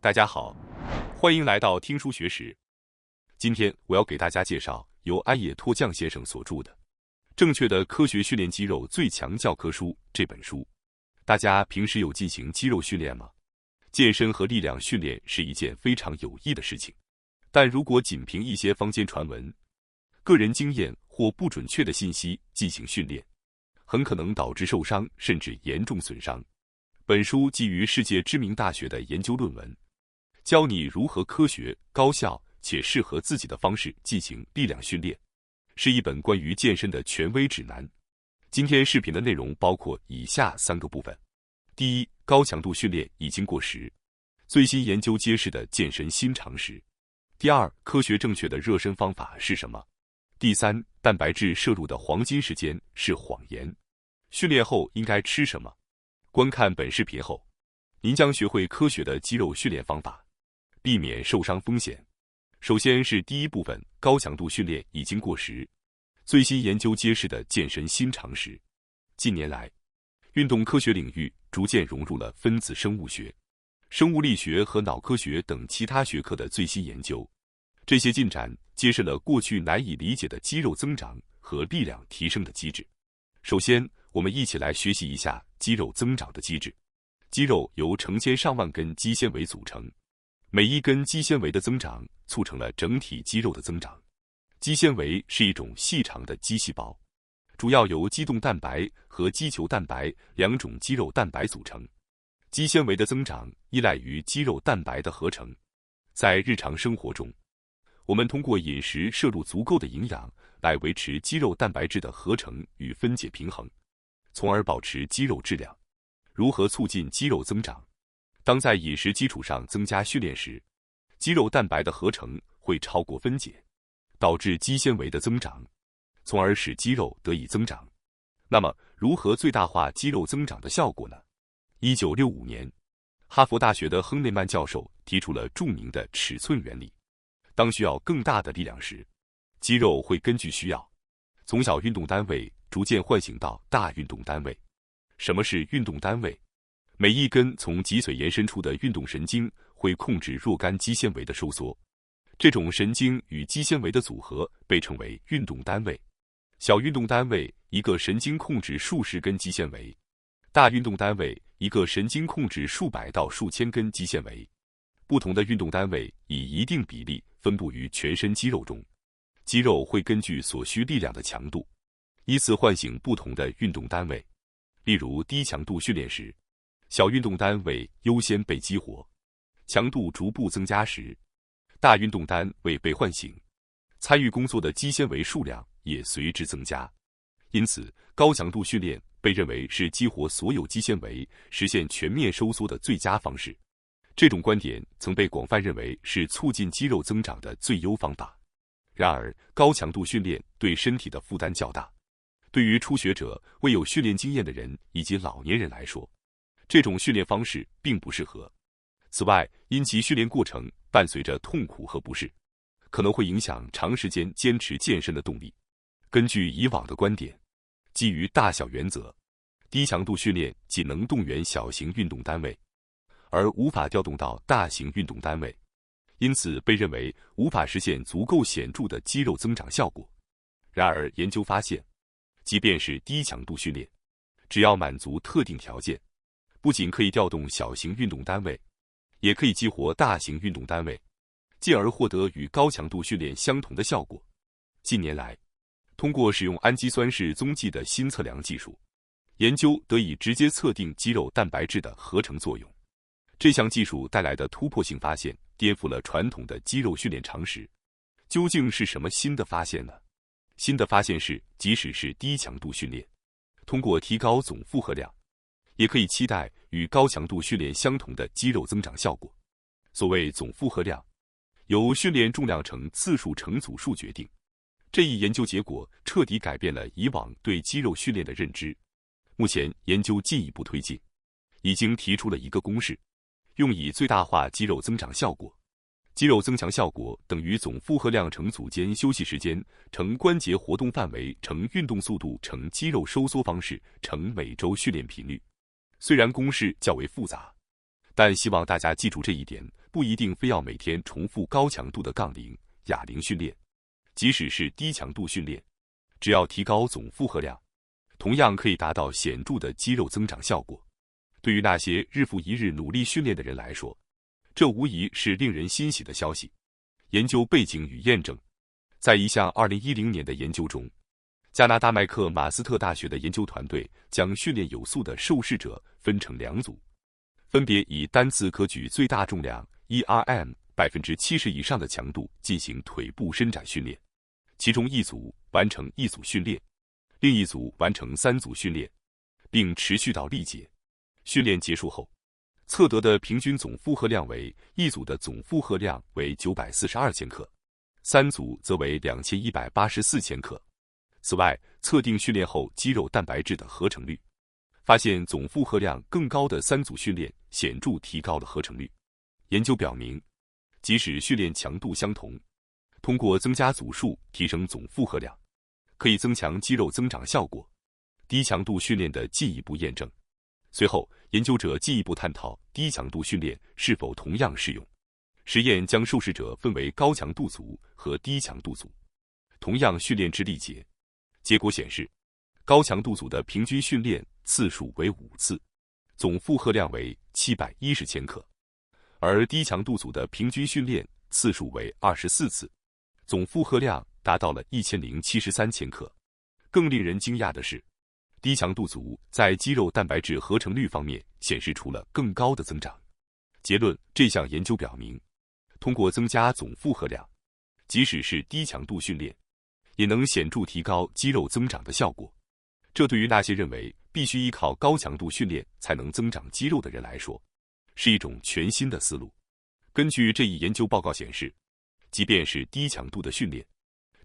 大家好，欢迎来到听书学史。今天我要给大家介绍由安野拓将先生所著的《正确的科学训练肌肉最强教科书》这本书。大家平时有进行肌肉训练吗？健身和力量训练是一件非常有益的事情，但如果仅凭一些坊间传闻、个人经验或不准确的信息进行训练，很可能导致受伤甚至严重损伤。本书基于世界知名大学的研究论文，教你如何科学、高效且适合自己的方式进行力量训练，是一本关于健身的权威指南。今天视频的内容包括以下3个部分：第一，高强度训练已经过时，最新研究揭示的健身新常识；第二，科学正确的热身方法是什么；第三，蛋白质摄入的黄金时间是谎言，训练后应该吃什么。观看本视频后，您将学会科学的肌肉训练方法，避免受伤风险。首先是第一部分，高强度训练已经过时，最新研究揭示的健身新常识。近年来，运动科学领域逐渐融入了分子生物学、生物力学和脑科学等其他学科的最新研究。这些进展揭示了过去难以理解的肌肉增长和力量提升的机制。首先，我们一起来学习一下肌肉增长的机制。肌肉由成千上万根肌纤维组成，每一根肌纤维的增长促成了整体肌肉的增长。肌纤维是一种细长的肌细胞，主要由肌动蛋白和肌球蛋白2种肌肉蛋白组成。肌纤维的增长依赖于肌肉蛋白的合成。在日常生活中，我们通过饮食摄入足够的营养来维持肌肉蛋白质的合成与分解平衡，从而保持肌肉质量。如何促进肌肉增长？当在饮食基础上增加训练时，肌肉蛋白的合成会超过分解，导致肌纤维的增长，从而使肌肉得以增长。那么，如何最大化肌肉增长的效果呢？1965年，哈佛大学的亨内曼教授提出了著名的尺寸原理。当需要更大的力量时，肌肉会根据需要，从小运动单位逐渐唤醒到大运动单位。什么是运动单位？每一根从脊髓延伸出的运动神经会控制若干肌纤维的收缩，这种神经与肌纤维的组合被称为运动单位。小运动单位一个神经控制数十根肌纤维，大运动单位一个神经控制数百到数千根肌纤维。不同的运动单位以一定比例分布于全身肌肉中，肌肉会根据所需力量的强度，依次唤醒不同的运动单位。例如低强度训练时，小运动单位优先被激活，强度逐步增加时，大运动单位被唤醒，参与工作的肌纤维数量也随之增加。因此，高强度训练被认为是激活所有肌纤维，实现全面收缩的最佳方式。这种观点曾被广泛认为是促进肌肉增长的最优方法。然而，高强度训练对身体的负担较大，对于初学者、未有训练经验的人以及老年人来说，这种训练方式并不适合。此外，因其训练过程伴随着痛苦和不适，可能会影响长时间坚持健身的动力。根据以往的观点，基于大小原则，低强度训练仅能动员小型运动单位，而无法调动到大型运动单位，因此被认为无法实现足够显著的肌肉增长效果。然而，研究发现，即便是低强度训练，只要满足特定条件，不仅可以调动小型运动单位，也可以激活大型运动单位，进而获得与高强度训练相同的效果。近年来，通过使用氨基酸式踪迹的新测量技术，研究得以直接测定肌肉蛋白质的合成作用。这项技术带来的突破性发现颠覆了传统的肌肉训练常识。究竟是什么新的发现呢？新的发现是，即使是低强度训练，通过提高总负荷量，也可以期待与高强度训练相同的肌肉增长效果。所谓总负荷量，由训练重量乘次数乘组数决定。这一研究结果彻底改变了以往对肌肉训练的认知。目前研究进一步推进，已经提出了一个公式，用以最大化肌肉增长效果。肌肉增强效果等于总负荷量乘组间休息时间乘关节活动范围乘运动速度乘肌肉收缩方式乘每周训练频率。虽然公式较为复杂，但希望大家记住这一点，不一定非要每天重复高强度的杠铃、哑铃训练，即使是低强度训练，只要提高总负荷量，同样可以达到显著的肌肉增长效果。对于那些日复一日努力训练的人来说，这无疑是令人欣喜的消息。研究背景与验证。在一项2010年的研究中，加拿大麦克马斯特大学的研究团队将训练有素的受试者分成2组，分别以单次可举最大重量 ERM 70%以上的强度进行腿部伸展训练，其中一组完成1组训练，另一组完成3组训练，并持续到力竭。训练结束后，测得的平均总负荷量为一组的总负荷量为942千克，3组则为2184千克。此外，测定训练后肌肉蛋白质的合成率，发现总负荷量更高的3组训练显著提高了合成率。研究表明，即使训练强度相同，通过增加组数提升总负荷量，可以增强肌肉增长效果。低强度训练的进一步验证。随后，研究者进一步探讨低强度训练是否同样适用。实验将受试者分为高强度组和低强度组，同样训练至力竭。结果显示，高强度组的平均训练次数为5次，总负荷量为710千克，而低强度组的平均训练次数为24次，总负荷量达到了1073千克。更令人惊讶的是，低强度组在肌肉蛋白质合成率方面显示出了更高的增长。结论：这项研究表明，通过增加总负荷量，即使是低强度训练，也能显著提高肌肉增长的效果。这对于那些认为必须依靠高强度训练才能增长肌肉的人来说，是一种全新的思路。根据这一研究报告显示，即便是低强度的训练，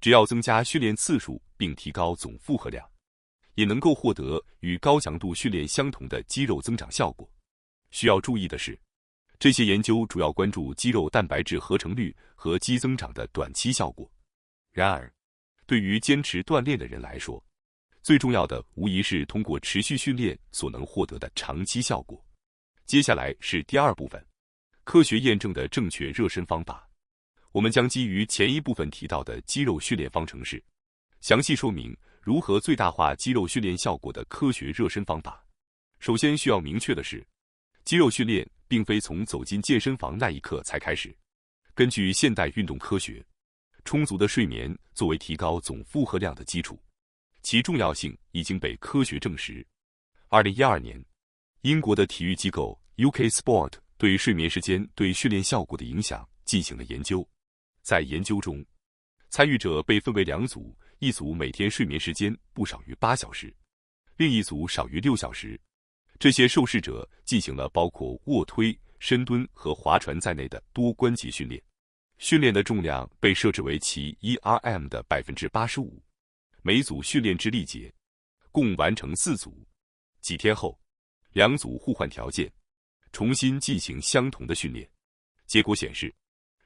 只要增加训练次数并提高总负荷量，也能够获得与高强度训练相同的肌肉增长效果。需要注意的是，这些研究主要关注肌肉蛋白质合成率和肌增长的短期效果。然而，对于坚持锻炼的人来说，最重要的无疑是通过持续训练所能获得的长期效果。接下来是第2部分，科学验证的正确热身方法。我们将基于前一部分提到的肌肉训练方程式，详细说明如何最大化肌肉训练效果的科学热身方法。首先需要明确的是，肌肉训练并非从走进健身房那一刻才开始。根据现代运动科学，充足的睡眠作为提高总负荷量的基础，其重要性已经被科学证实。2012年，英国的体育机构 UK Sport 对睡眠时间对训练效果的影响进行了研究。在研究中，参与者被分为2组，一组每天睡眠时间不少于8小时，另一组少于6小时。这些受试者进行了包括卧推、深蹲和划船在内的多关节训练，训练的重量被设置为其 ERM 的 85%， 每组训练至力竭，共完成4组。几天后，2组互换条件，重新进行相同的训练。结果显示，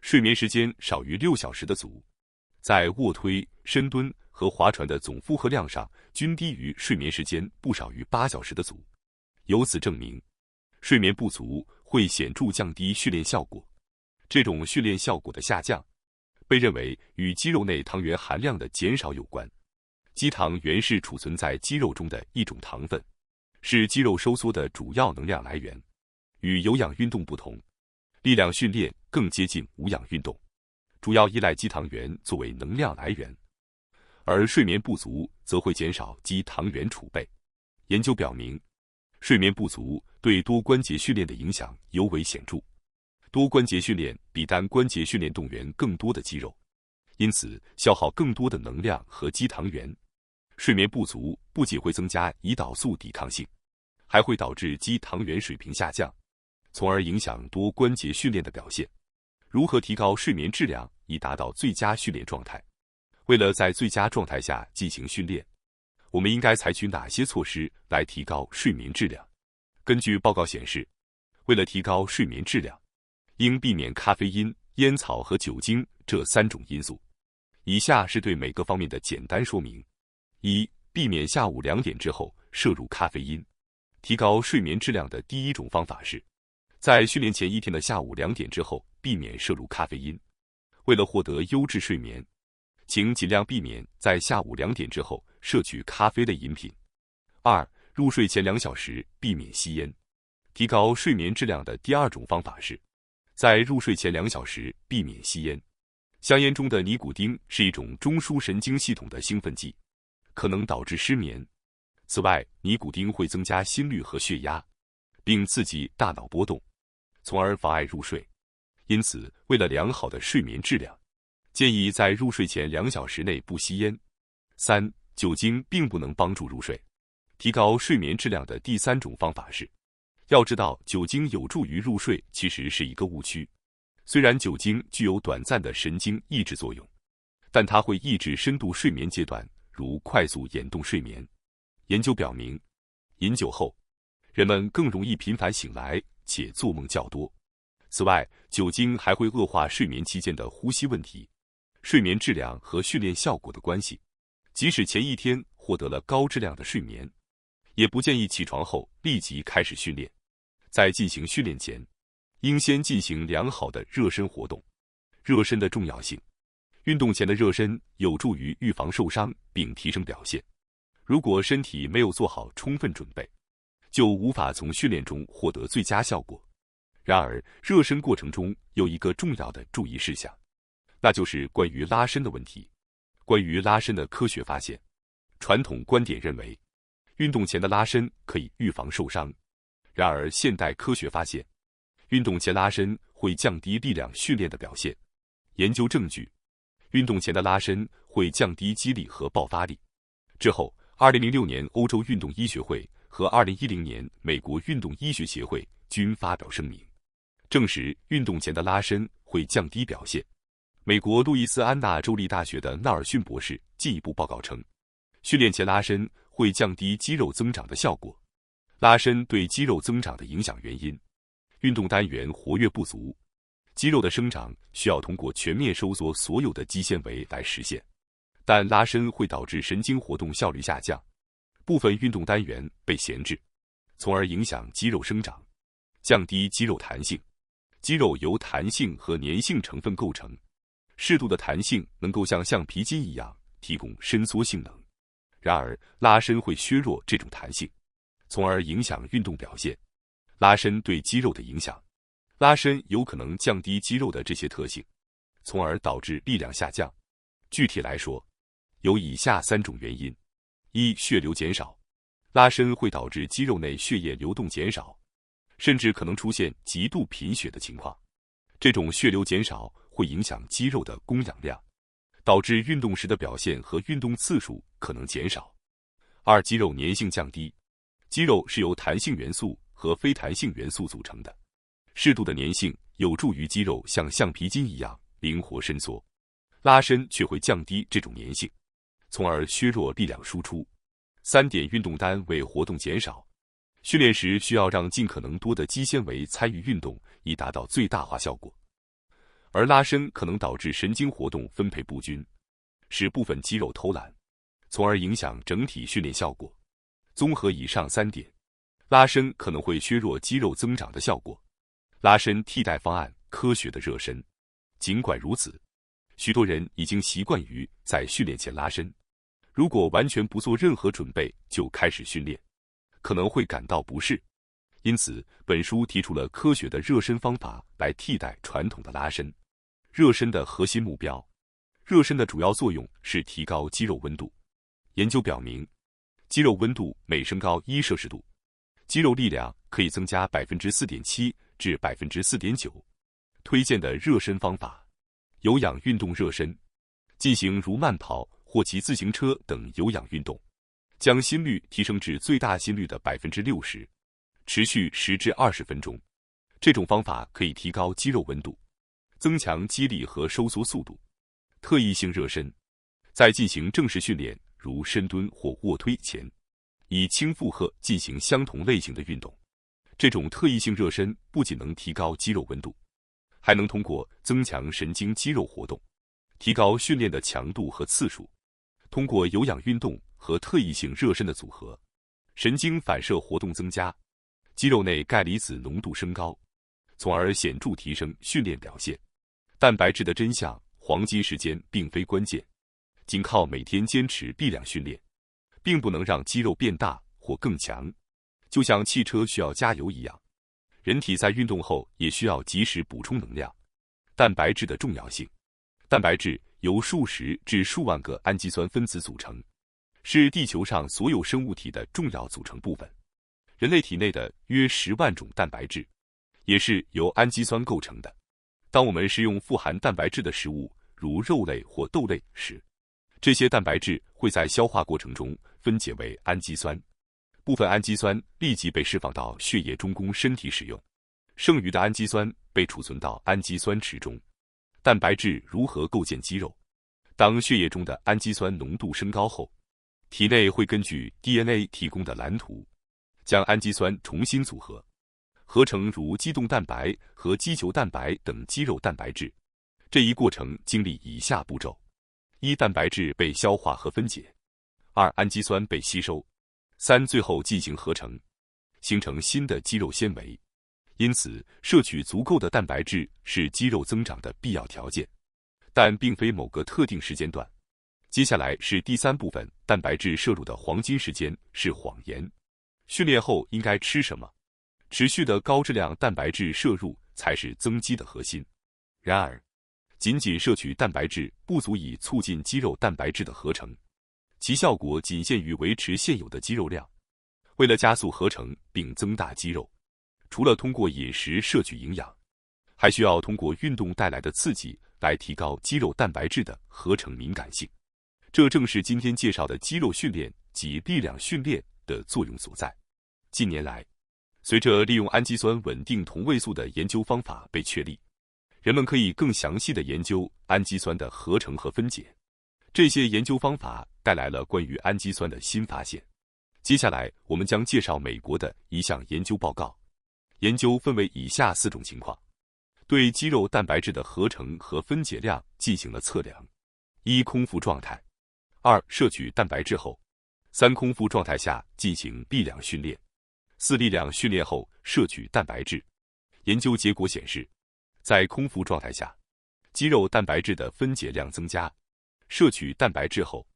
睡眠时间少于6小时的组，在卧推、深蹲和划船的总负荷量上均低于睡眠时间不少于8小时的组。由此证明，睡眠不足会显著降低训练效果。这种训练效果的下降，被认为与肌肉内糖原含量的减少有关。肌糖原是储存在肌肉中的一种糖分，是肌肉收缩的主要能量来源。与有氧运动不同，力量训练更接近无氧运动，主要依赖肌糖原作为能量来源，而睡眠不足则会减少肌糖原储备。研究表明，睡眠不足对多关节训练的影响尤为显著。多关节训练比单关节训练动员更多的肌肉，因此消耗更多的能量和肌糖原。睡眠不足不仅会增加胰岛素抵抗性，还会导致肌糖原水平下降，从而影响多关节训练的表现。如何提高睡眠质量以达到最佳训练状态？为了在最佳状态下进行训练，我们应该采取哪些措施来提高睡眠质量？根据报告显示，为了提高睡眠质量，应避免咖啡因、烟草和酒精这3种因素。以下是对每个方面的简单说明。1. 避免下午2点之后摄入咖啡因。提高睡眠质量的第1种方法是，在训练前一天的下午2点之后，避免摄入咖啡因。为了获得优质睡眠，请尽量避免在下午2点之后摄取咖啡类饮品。2、入睡前2小时避免吸烟。提高睡眠质量的第2种方法是，在入睡前2小时避免吸烟。香烟中的尼古丁是一种中枢神经系统的兴奋剂，可能导致失眠。此外，尼古丁会增加心率和血压，并刺激大脑波动，从而妨碍入睡。因此，为了良好的睡眠质量，建议在入睡前2小时内不吸烟。3、酒精并不能帮助入睡。提高睡眠质量的第3种方法是，要知道酒精有助于入睡其实是一个误区。虽然酒精具有短暂的神经抑制作用，但它会抑制深度睡眠阶段，如快速眼动睡眠。研究表明，饮酒后，人们更容易频繁醒来且做梦较多。此外，酒精还会恶化睡眠期间的呼吸问题、睡眠质量和训练效果的关系。即使前一天获得了高质量的睡眠，也不建议起床后立即开始训练。在进行训练前，应先进行良好的热身活动。热身的重要性，运动前的热身有助于预防受伤并提升表现。如果身体没有做好充分准备，就无法从训练中获得最佳效果。然而，热身过程中有一个重要的注意事项，那就是关于拉伸的问题。关于拉伸的科学发现，传统观点认为，运动前的拉伸可以预防受伤。然而，现代科学发现，运动前拉伸会降低力量训练的表现。研究证据，运动前的拉伸会降低肌力和爆发力。之后，2006年欧洲运动医学会和2010年美国运动医学协会均发表声明，证实运动前的拉伸会降低表现。美国路易斯安那州立大学的纳尔逊博士进一步报告称，训练前拉伸会降低肌肉增长的效果。拉伸对肌肉增长的影响原因，运动单元活跃不足，肌肉的生长需要通过全面收缩所有的肌纤维来实现，但拉伸会导致神经活动效率下降，部分运动单元被闲置，从而影响肌肉生长，降低肌肉弹性。肌肉由弹性和粘性成分构成，适度的弹性能够像橡皮筋一样提供伸缩性能。然而，拉伸会削弱这种弹性，从而影响运动表现。拉伸对肌肉的影响，拉伸有可能降低肌肉的这些特性，从而导致力量下降。具体来说，有以下3种原因： 1、血流减少。拉伸会导致肌肉内血液流动减少，甚至可能出现极度贫血的情况。这种血流减少会影响肌肉的供氧量，导致运动时的表现和运动次数可能减少。2、肌肉粘性降低。肌肉是由弹性元素和非弹性元素组成的，适度的粘性有助于肌肉像橡皮筋一样灵活伸缩，拉伸却会降低这种粘性，从而削弱力量输出。3点运动单位活动减少。训练时需要让尽可能多的肌纤维参与运动，以达到最大化效果。而拉伸可能导致神经活动分配不均，使部分肌肉偷懒，从而影响整体训练效果。综合以上3点，拉伸可能会削弱肌肉增长的效果。拉伸替代方案：科学的热身。尽管如此，许多人已经习惯于在训练前拉伸，如果完全不做任何准备就开始训练，可能会感到不适。因此，本书提出了科学的热身方法来替代传统的拉伸。热身的核心目标，热身的主要作用是提高肌肉温度。研究表明，肌肉温度每升高1摄氏度，肌肉力量可以增加 4.7% 至 4.9%。推荐的热身方法：有氧运动热身，进行如慢跑或骑自行车等有氧运动，将心率提升至最大心率的 60%， 持续10至20分钟。这种方法可以提高肌肉温度，增强肌力和收缩速度。特异性热身，在进行正式训练如深蹲或卧推前，以轻负荷进行相同类型的运动。这种特异性热身不仅能提高肌肉温度，还能通过增强神经肌肉活动，提高训练的强度和次数。通过有氧运动和特异性热身的组合，神经反射活动增加，肌肉内钙离子浓度升高，从而显著提升训练表现。蛋白质的真相，黄金时间并非关键，仅靠每天坚持力量训练，并不能让肌肉变大或更强。就像汽车需要加油一样，人体在运动后也需要及时补充能量。蛋白质的重要性，蛋白质由数十至数万个氨基酸分子组成，是地球上所有生物体的重要组成部分。人类体内的约10万种蛋白质，也是由氨基酸构成的。当我们食用富含蛋白质的食物，如肉类或豆类时，这些蛋白质会在消化过程中分解为氨基酸，部分氨基酸立即被释放到血液中供身体使用，剩余的氨基酸被储存到氨基酸池中。蛋白质如何构建肌肉？当血液中的氨基酸浓度升高后，体内会根据 DNA 提供的蓝图，将氨基酸重新组合，合成如肌动蛋白和肌球蛋白等肌肉蛋白质。这一过程经历以下步骤：一、蛋白质被消化和分解；二、氨基酸被吸收；三、最后进行合成，形成新的肌肉纤维。因此，摄取足够的蛋白质是肌肉增长的必要条件，但并非某个特定时间段。接下来是第三部分，蛋白质摄入的黄金时间是谎言。训练后应该吃什么？持续的高质量蛋白质摄入才是增肌的核心。然而，仅仅摄取蛋白质不足以促进肌肉蛋白质的合成，其效果仅限于维持现有的肌肉量。为了加速合成并增大肌肉，除了通过饮食摄取营养，还需要通过运动带来的刺激来提高肌肉蛋白质的合成敏感性。这正是今天介绍的肌肉训练及力量训练的作用所在。近年来，随着利用氨基酸稳定同位素的研究方法被确立，人们可以更详细地研究氨基酸的合成和分解。这些研究方法带来了关于氨基酸的新发现。接下来，我们将介绍美国的一项研究报告。研究分为以下4种情况，对肌肉蛋白质的合成和分解量进行了测量：一、空腹状态；二、摄取蛋白质后；三、空腹状态下进行力量训练；四、力量训练后摄取蛋白质。研究结果显示，在空腹状态下，肌肉蛋白质的分解量增加；摄取蛋白质后，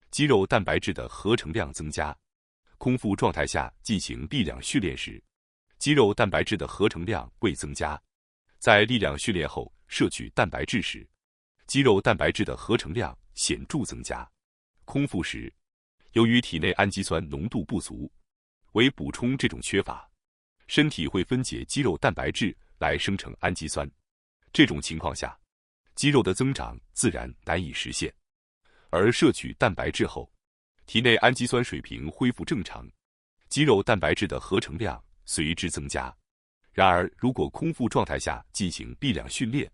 肌肉蛋白质的合成量增加。空腹状态下进行力量训练时，肌肉蛋白质的合成量未增加；在力量训练后摄取蛋白质时，肌肉蛋白质的合成量显著增加。空腹时，由于体内氨基酸浓度不足，为补充这种缺乏，身体会分解肌肉蛋白质来生成氨基酸。这种情况下，肌肉的增长自然难以实现。而摄取蛋白质后，体内氨基酸水平恢复正常，肌肉蛋白质的合成量随之增加。然而，如果空腹状态下进行力量训练，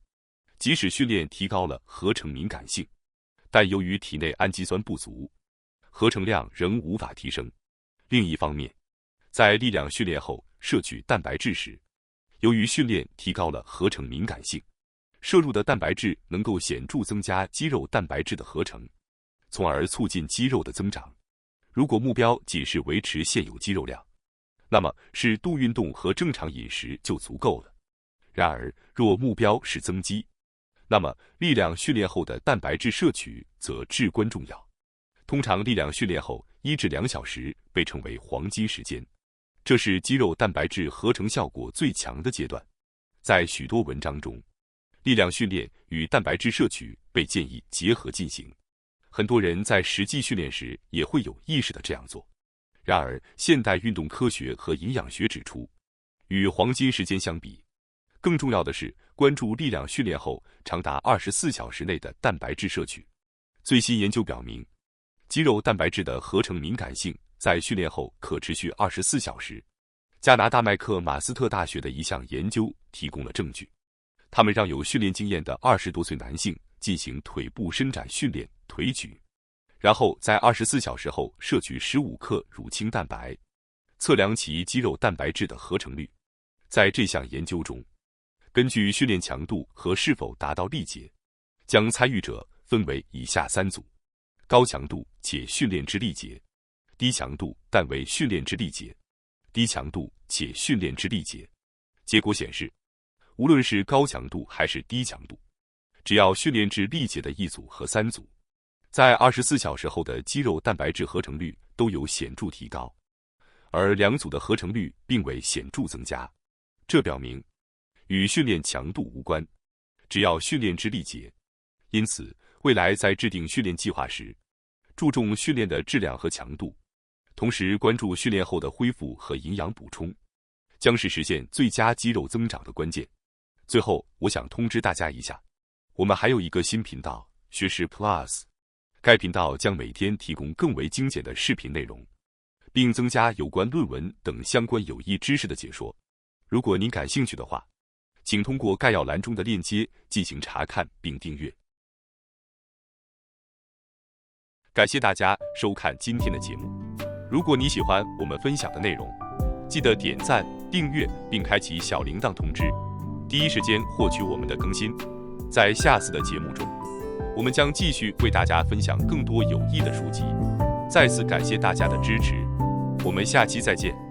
即使训练提高了合成敏感性，但由于体内氨基酸不足，合成量仍无法提升。另一方面，在力量训练后摄取蛋白质时，由于训练提高了合成敏感性，摄入的蛋白质能够显著增加肌肉蛋白质的合成，从而促进肌肉的增长。如果目标仅是维持现有肌肉量，那么适度运动和正常饮食就足够了。然而，若目标是增肌，那么力量训练后的蛋白质摄取则至关重要。通常力量训练后1至2小时被称为黄金时间，这是肌肉蛋白质合成效果最强的阶段。在许多文章中，力量训练与蛋白质摄取被建议结合进行。很多人在实际训练时也会有意识地这样做。然而，现代运动科学和营养学指出，与黄金时间相比，更重要的是关注力量训练后长达24小时内的蛋白质摄取。最新研究表明，肌肉蛋白质的合成敏感性在训练后可持续24小时。加拿大麦克马斯特大学的一项研究提供了证据，他们让有训练经验的20多岁男性进行腿部伸展训练腿举，然后在24小时后摄取15克乳清蛋白，测量其肌肉蛋白质的合成率。在这项研究中，根据训练强度和是否达到力竭，将参与者分为以下3组：高强度且训练至力竭，低强度但为训练至力竭，低强度且训练至力竭。结果显示，无论是高强度还是低强度，只要训练至力竭的1组和3组，在24小时后的肌肉蛋白质合成率都有显著提高，而2组的合成率并未显著增加。这表明与训练强度无关，只要训练至力竭。因此，未来在制定训练计划时，注重训练的质量和强度，同时关注训练后的恢复和营养补充，将是实现最佳肌肉增长的关键。最后，我想通知大家一下，我们还有一个新频道——学识 Plus， 该频道将每天提供更为精简的视频内容，并增加有关论文等相关有益知识的解说。如果您感兴趣的话，请通过概要栏中的链接进行查看并订阅。感谢大家收看今天的节目。如果你喜欢我们分享的内容，记得点赞、订阅并开启小铃铛通知，第一时间获取我们的更新。在下次的节目中，我们将继续为大家分享更多有益的书籍。再次感谢大家的支持，我们下期再见。